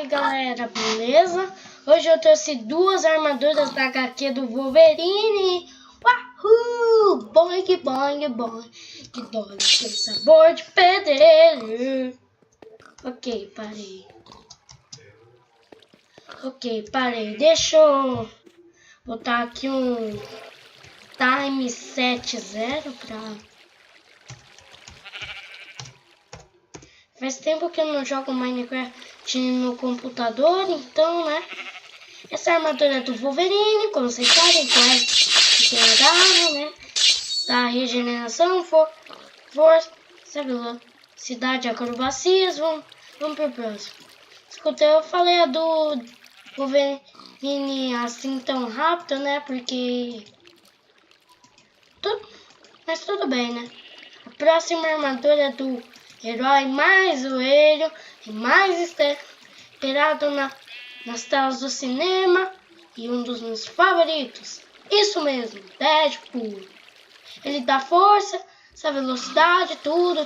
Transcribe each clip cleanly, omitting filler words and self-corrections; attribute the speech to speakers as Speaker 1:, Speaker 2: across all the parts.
Speaker 1: aí galera, beleza? Hoje eu trouxe duas armaduras da HQ do Wolverine. Wahoo! Boing, boing, boing. Que dói, tem sabor de pedreiro. Ok, parei. Deixa eu botar aqui um time 70 pra... Faz tempo que eu não jogo Minecraft no computador, então, né? Essa armadura é do Wolverine, como vocês sabem, que é inegável, né? Da regeneração, força, velocidade, acrobacias. Vamos pro próximo. Escuta, eu falei a do Wolverine assim tão rápido, né? Porque... Mas tudo bem, né? A próxima armadura é do herói mais zoeiro e mais esperado nas telas do cinema e um dos meus favoritos. Isso mesmo, Deadpool. Ele dá força, essa velocidade, tudo,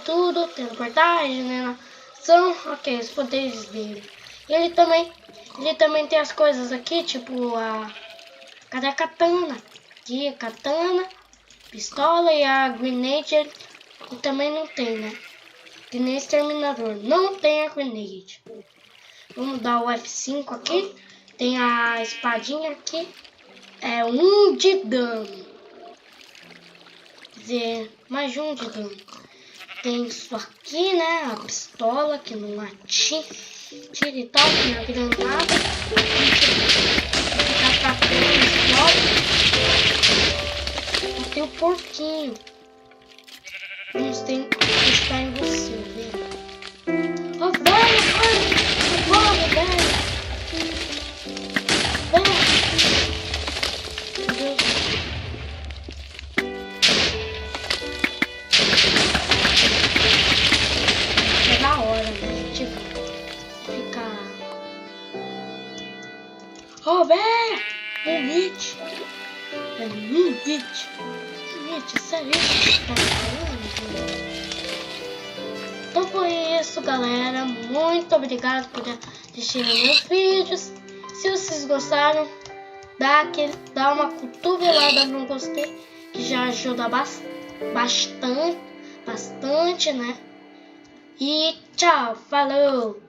Speaker 1: teleportagem, regeneração, ok, os poderes dele. Ele também tem as coisas aqui, tipo cadê a katana? Aqui a katana, pistola e a grenade, ele também não tem, né? Que nem Exterminador, não tem a grenade. Vamos dar o F5 aqui. Tem a espadinha aqui. É 1 de dano. Quer dizer, mais de 1 de dano. Tem isso aqui, né? A pistola que não atira e tal. Tem a granada. Ficar atacando e tem o porquinho. Vamos ter que testar em você, velho. Oh, velho! Meu Deus. É da hora, né? Tipo, ficar... Oh, velho! Elite! Sério? Tá falando? Então foi isso, galera. Muito obrigado por assistir meus vídeos. Se vocês gostaram, dá uma cotovelada no gostei, que já ajuda bastante, né? E tchau, falou!